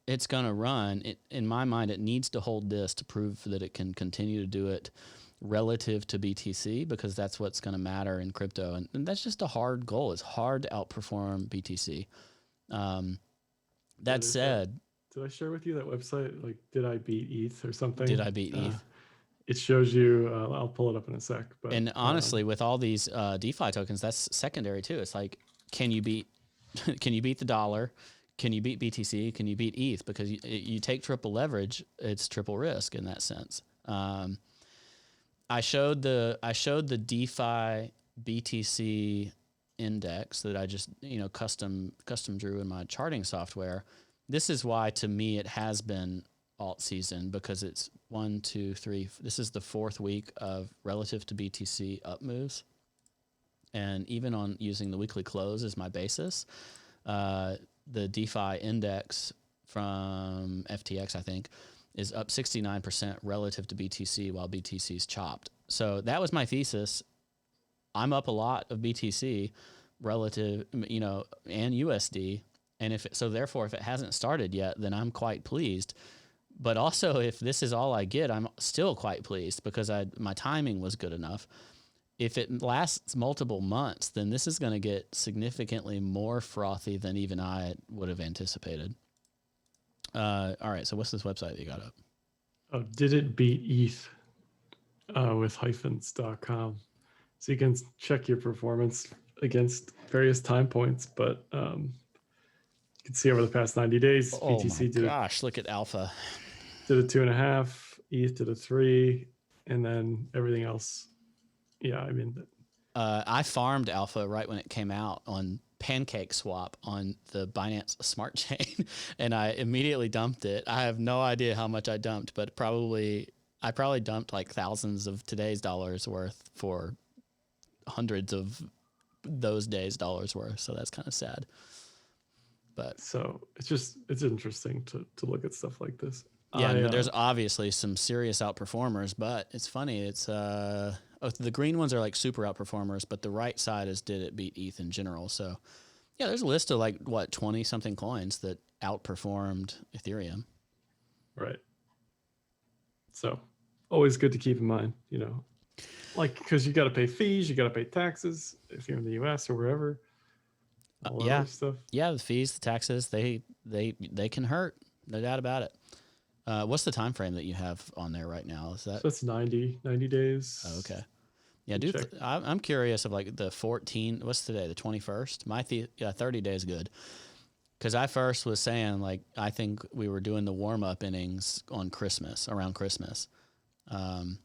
it's going to run, in my mind, it needs to hold this to prove that it can continue to do it relative to BTC, because that's what's going to matter in crypto. And that's just a hard goal. It's hard to outperform BTC. That said, did I share with you that website? Like, did I beat ETH or something? did I beat ETH? It shows you. I'll pull it up in a sec. But and honestly, with all these DeFi tokens, that's secondary too. It's like, can you beat the dollar? Can you beat BTC? Can you beat ETH? Because you take triple leverage, it's triple risk in that sense. I showed the DeFi BTC index that I just custom drew in my charting software. This is why, to me, it has been alt season, because it's 1, 2, 3. This is the 4th week of relative to BTC up moves, and even on using the weekly close as my basis, the DeFi index from FTX, I think, is up 69% relative to BTC, while BTC's chopped. So that was my thesis. I'm up a lot of BTC relative, and USD. And therefore, if it hasn't started yet, then I'm quite pleased. But also, if this is all I get, I'm still quite pleased, because my timing was good enough. If it lasts multiple months, then this is going to get significantly more frothy than even I would have anticipated. All right, so what's this website that you got up? Oh, did it beat ETH with hyphens.com. So you can check your performance against various time points, but you can see over the past 90 days, BTC look at Alpha. Did a 2.5, ETH did a 3, and then everything else. Yeah, I mean, I farmed Alpha right when it came out on PancakeSwap on the Binance Smart Chain, and I immediately dumped it. I have no idea how much I dumped, but I probably dumped like thousands of today's dollars worth for hundreds of those days dollars worth. So that's kind of sad. But so it's interesting to look at stuff like this. Yeah, there's obviously some serious outperformers, but it's funny. It's the green ones are like super outperformers, but the right side is did it beat ETH in general. So yeah, there's a list of like 20 something coins that outperformed Ethereum. Right. So always good to keep in mind, like, because you got to pay fees, you got to pay taxes if you're in the US or wherever. All that other stuff. Yeah, the fees, the taxes, they can hurt. No doubt about it. What's the time frame that you have on there right now? Is that? So it's 90 days. Oh, okay. Yeah, dude. I'm curious of like the 14. What's today? The 21st. 30 days good. Because I first was saying, like, I think we were doing the warm up innings on Christmas, around Christmas. And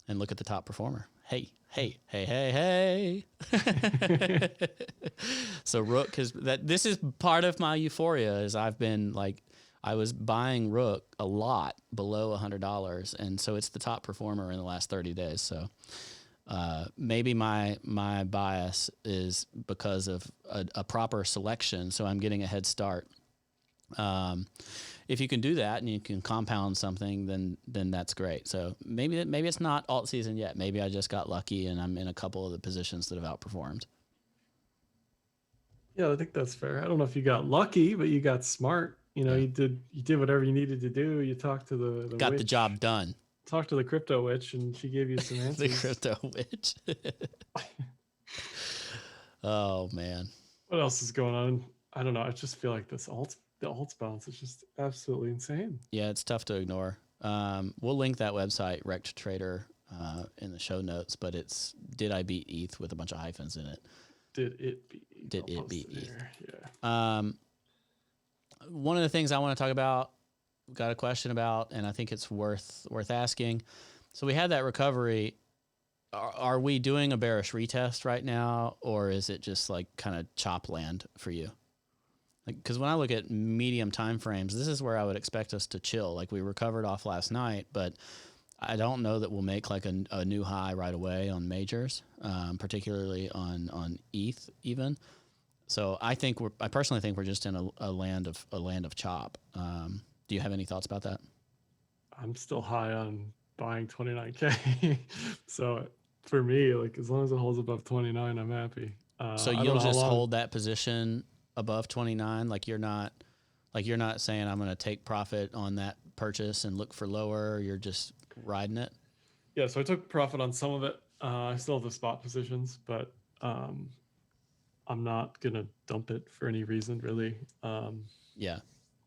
look at the top performer. Hey, hey, hey, hey, hey. So Rook has that. This is part of my euphoria. Is I've been like, I was buying Rook a lot below $100, and so it's the top performer in the last 30 days. So maybe my bias is because of a proper selection, so I'm getting a head start. If you can do that and you can compound something, then that's great. So maybe it's not alt season yet. Maybe I just got lucky and I'm in a couple of the positions that have outperformed. Yeah, I think that's fair. I don't know if you got lucky, but you got smart. You know, Yeah. you did whatever you needed to do. You talked to the Got witch, the job done. talked to the crypto witch, and she gave you some The answers. crypto witch. Oh man. What else is going on? I don't know. I just feel like the alts bounce is just absolutely insane. Yeah, it's tough to ignore. We'll link that website, Rect Trader, in the show notes, but it's Did I Beat ETH with a bunch of hyphens in it. Did it beat? Did I'll it post beat ETH? here. Yeah. One of the things I want to talk about, got a question about, and I think it's worth asking. So we had that recovery. Are we doing a bearish retest right now, or is it just like kind of chop land for you? Like, because when I look at medium time frames, this is where I would expect us to chill. Like we recovered off last night, but I don't know that we'll make like a new high right away on majors, particularly on ETH even. So I personally think we're just in a land of chop. Do you have any thoughts about that? I'm still high on buying 29K. So for me, like as long as it holds above 29, I'm happy. So I don't you'll know how just long. hold that position above 29, like you're not saying I'm going to take profit on that purchase and look for lower. You're just riding it. Yeah, so I took profit on some of it. I still have the spot positions, but I'm not gonna dump it for any reason really. Yeah.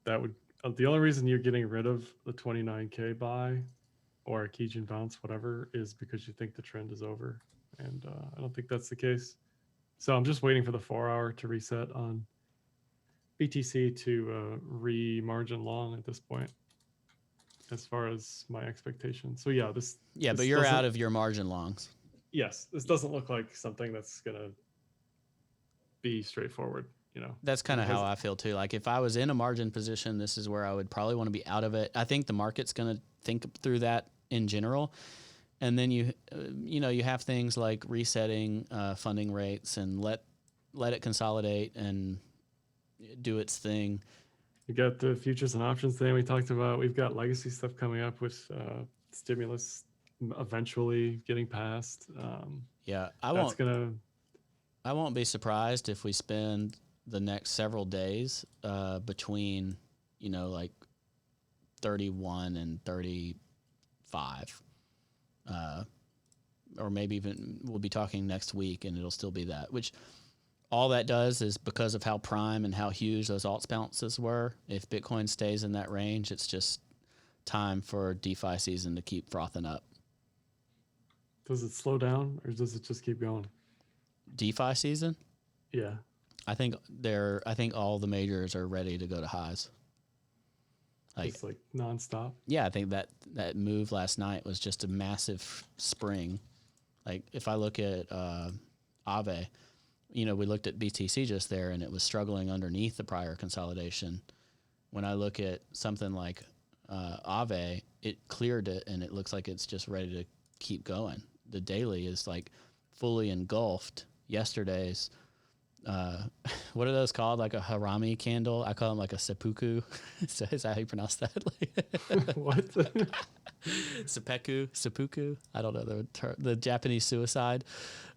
That would the only reason you're getting rid of the 29K buy or a Kijun bounce, whatever, is because you think the trend is over, and I don't think that's the case. So I'm just waiting for the 4-hour to reset on BTC to re-margin long at this point, as far as my expectation. So yeah, this. Yeah, this but you're doesn't- out of your margin longs. Yes, this doesn't look like something that's gonna be straightforward. You know, That's kind of because- how I feel too. Like if I was in a margin position, this is where I would probably want to be out of it. I think the market's going to think through that in general. And then you have things like resetting funding rates and let it consolidate and do its thing. We got the futures and options thing we talked about. We've got legacy stuff coming up with stimulus eventually getting passed. Yeah, I won't be surprised if we spend the next several days between, like 31 and 35. Or maybe even we'll be talking next week and it'll still be that, which all that does is because of how prime and how huge those alts bounces were. If Bitcoin stays in that range, it's just time for DeFi season to keep frothing up. Does it slow down or does it just keep going? DeFi season? Yeah. I think all the majors are ready to go to highs. It's like nonstop. Yeah, I think that move last night was just a massive spring. Like if I look at Aave, we looked at BTC just there and it was struggling underneath the prior consolidation. When I look at something like Aave, it cleared it and it looks like it's just ready to keep going. The daily is like fully engulfed. Yesterday's what are those called? Like a harami candle? I call them like a seppuku. Is that how you pronounce that? What? Seppuku. I don't know the Japanese suicide.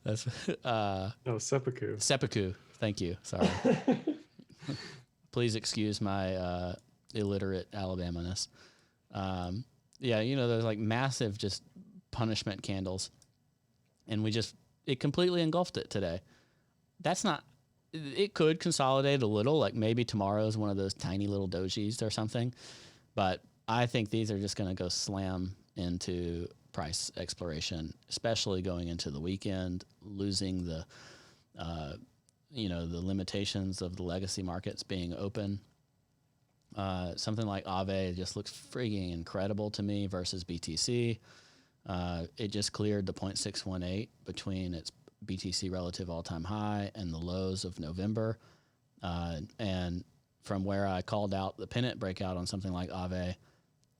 That's No, seppuku. Seppuku. Thank you. Sorry. Please excuse my illiterate Alabamaness. Yeah, there's like massive just punishment candles, and it completely engulfed it today. That's not. It could consolidate a little, like maybe tomorrow is one of those tiny little dojis or something, but I think these are just going to go slam into price exploration, especially going into the weekend, losing the the limitations of the legacy markets being open. Something like Aave just looks freaking incredible to me versus BTC. It just cleared the 0.618 between its BTC relative all-time high and the lows of November. And from where I called out the pennant breakout on something like Aave,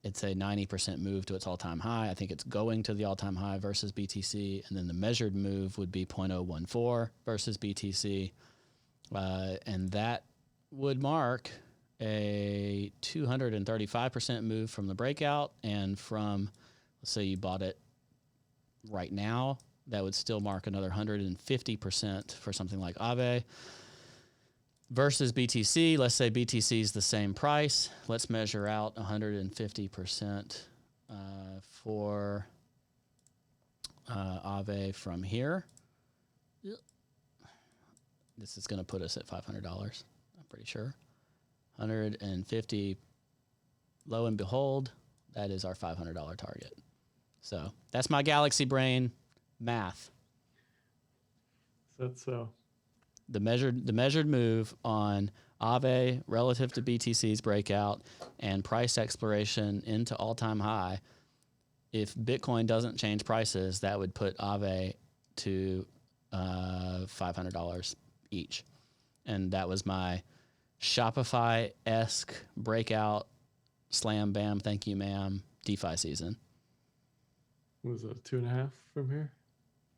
it's a 90% move to its all-time high. I think it's going to the all-time high versus BTC. And then the measured move would be 0.014 versus BTC. And that would mark a 235% move from the breakout. And from, let's say you bought it right now, that would still mark another 150% for something like Aave. Versus BTC, let's say BTC is the same price. Let's measure out 150% for Aave from here. This is going to put us at $500, I'm pretty sure. 150, lo and behold, that is our $500 target. So that's my Galaxy Brain math. That's so. The measured move on Aave relative to BTC's breakout and price exploration into all-time high. If Bitcoin doesn't change prices, that would put Aave to $500 each. And that was my Shopify-esque breakout, slam, bam, thank you, ma'am, DeFi season. What was it, 2.5 from here?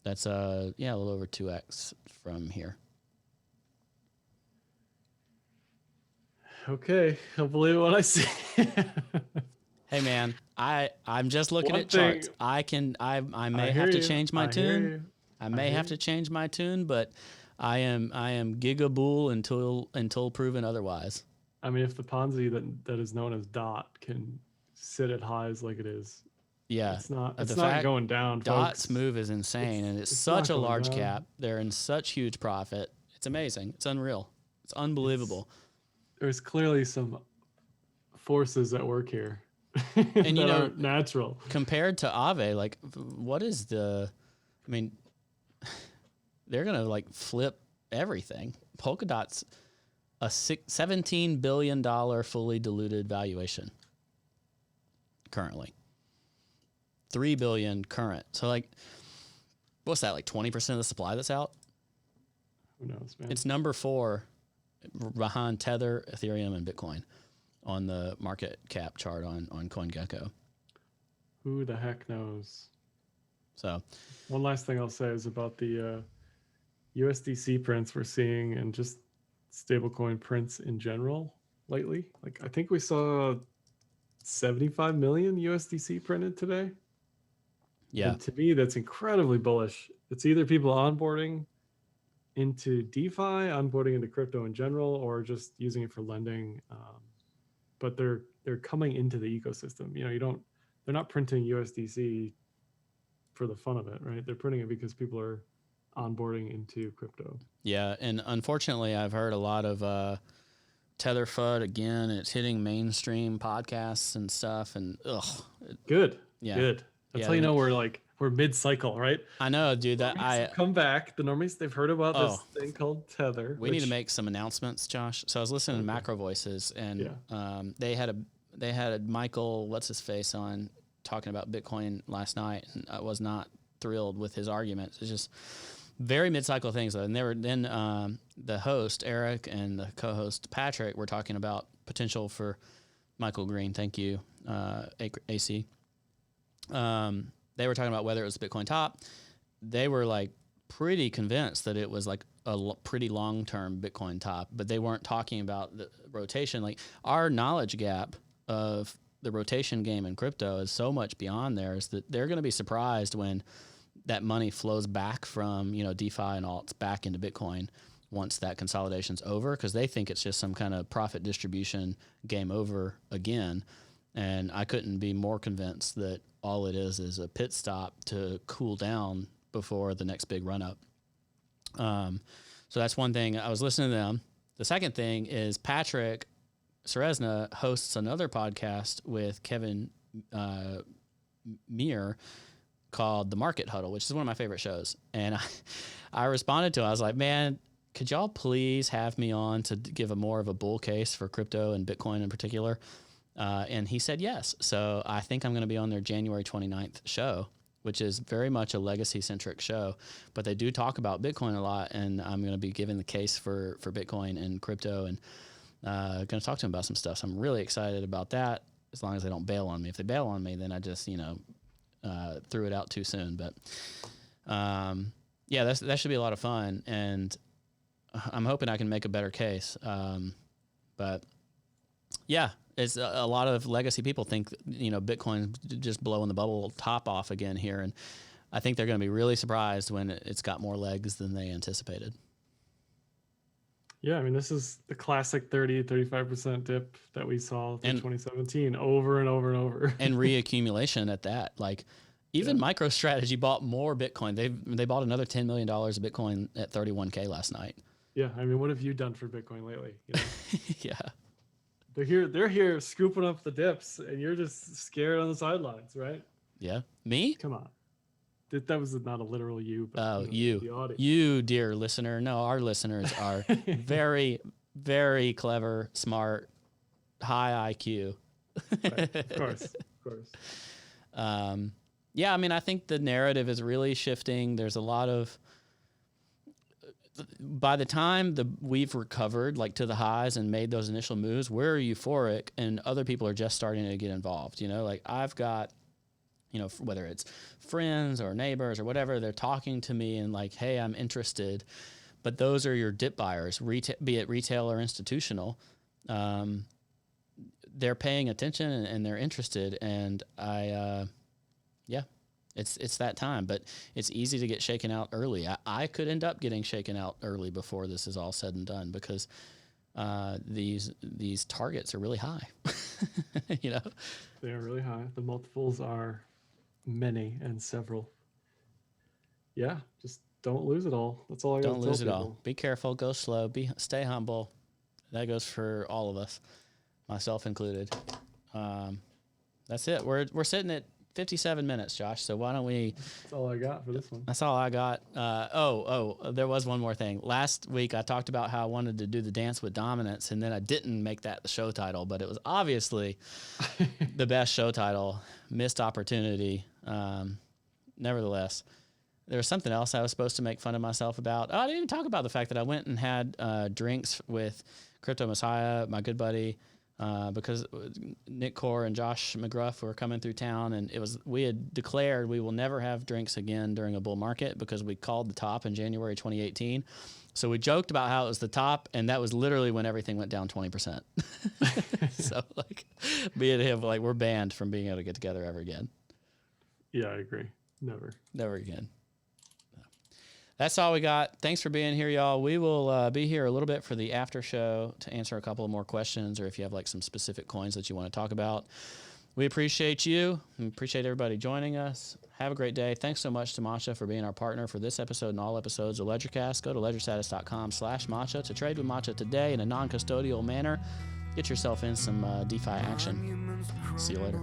That's a little over 2x from here. Okay, I'll believe it when I see it. Hey man, I'm just looking One at charts. thing- I may I have hear to you. change my I hear tune. you. I may have to change my tune, but I am gigabull until proven otherwise. I mean, if the Ponzi that is known as DOT can sit at highs like it is, Yeah, it's not the not fact going down. Dot's Folks. move is insane, and it's it's such not a going large down. cap. They're in such huge profit. It's amazing. It's unreal. It's unbelievable. There's clearly some forces at work here And that aren't natural. Compared to Aave, like, what is the? I mean, they're gonna like flip everything. Polkadot's a $17 billion fully diluted valuation currently. $3 billion current. So like, what's that? Like 20% of the supply that's out. Who knows, man? It's number 4 behind Tether, Ethereum, and Bitcoin on the market cap chart on CoinGecko. Who the heck knows? So one last thing I'll say is about the USDC prints we're seeing and just stablecoin prints in general lately. Like I think we saw 75 million USDC printed today. yeah, And to me, that's incredibly bullish. It's either people onboarding into DeFi, onboarding into crypto in general, or just using it for lending. But they're coming into the ecosystem. You know, they're not printing USDC for the fun of it, right? They're printing it because people are onboarding into crypto. yeah, and unfortunately, I've heard a lot of Tether FUD again. And it's hitting mainstream podcasts and stuff, and Good. Yeah. Good. That's Yeah, how you know we're mid-cycle, right? I know, dude. That Normies have come back. The normies, they've heard about this thing called Tether. We need to make some announcements, Josh. So I was listening to Macro Voices, and they had Michael, what's his face, on talking about Bitcoin last night, and I was not thrilled with his arguments. It's just very mid-cycle things. And then the host Eric and the co-host Patrick were talking about potential for Michael Green. Thank you, AC. They were talking about whether it was Bitcoin top. They were like pretty convinced that it was like a pretty long-term Bitcoin top, but they weren't talking about the rotation. Like our knowledge gap of the rotation game in crypto is so much beyond theirs that they're going to be surprised when that money flows back from, DeFi and alts back into Bitcoin once that consolidation's over, because they think it's just some kind of profit distribution game over again. And I couldn't be more convinced that all it is a pit stop to cool down before the next big run up. So that's one thing. I was listening to them. The second thing is Patrick Ceresna hosts another podcast with Kevin Meir called The Market Huddle, which is one of my favorite shows. And I responded to it. I was like, man, could y'all please have me on to give a more of a bull case for crypto and Bitcoin in particular? And he said yes. So I think I'm going to be on their January 29th show, which is very much a legacy-centric show. But they do talk about Bitcoin a lot, and I'm going to be giving the case for Bitcoin and crypto, and going to talk to them about some stuff. So I'm really excited about that, as long as they don't bail on me. If they bail on me, then I just, threw it out too soon. But yeah, that should be a lot of fun, and I'm hoping I can make a better case. But yeah, it's a lot of legacy people think, Bitcoin's just blowing the bubble top off again here. And I think they're going to be really surprised when it's got more legs than they anticipated. Yeah, I mean, this is the classic 35% dip that we saw in 2017 over and over and over. And reaccumulation at that. Like, even MicroStrategy bought more Bitcoin. They bought another $10 million of Bitcoin at 31K last night. Yeah, I mean, what have you done for Bitcoin lately? Yeah. They're here scooping up the dips, and you're just scared on the sidelines, right? Yeah. Me? Come on. That was not a literal you, but you. The audience. You, dear listener. No, our listeners are very, very clever, smart, high IQ. Right. Of course. Yeah, I mean, I think the narrative is really shifting. There's a lot of, by the time we've recovered like to the highs and made those initial moves, we're euphoric, and other people are just starting to get involved. Like I've got, whether it's friends or neighbors or whatever, they're talking to me and like, hey, I'm interested. But those are your dip buyers, be it retail or institutional. They're paying attention and they're interested. And it's that time. But it's easy to get shaken out early. I could end up getting shaken out early before this is all said and done, because these targets are really high. They are really high. The multiples are many and several. Yeah, just don't lose it all. That's all I got to tell people. Don't lose it all. Be careful. Go slow. Stay humble. That goes for all of us, myself included. That's it. We're sitting at 57 minutes, Josh. So why don't we? That's all I got for this one. That's all I got. There was one more thing. Last week I talked about how I wanted to do the dance with dominance, and then I didn't make that the show title, but it was obviously the best show title. Missed opportunity. Nevertheless, there was something else I was supposed to make fun of myself about. Oh, I didn't even talk about the fact that I went and had drinks with Crypto Messiah, my good buddy, because Nick Core and Josh McGruff were coming through town, and we had declared we will never have drinks again during a bull market because we called the top in January 2018. So we joked about how it was the top, and that was literally when everything went down 20%. So like, me and him, like, we're banned from being able to get together ever again. Yeah, I agree. Never again. That's all we got. Thanks for being here, y'all. We will be here a little bit for the after show to answer a couple of more questions, or if you have like some specific coins that you want to talk about. We appreciate you. We appreciate everybody joining us. Have a great day. Thanks so much to Matcha for being our partner for this episode and all episodes of LedgerCast. Go to ledgerstatus.com/Matcha to trade with Matcha today in a non-custodial manner. Get yourself in some DeFi action. See you later.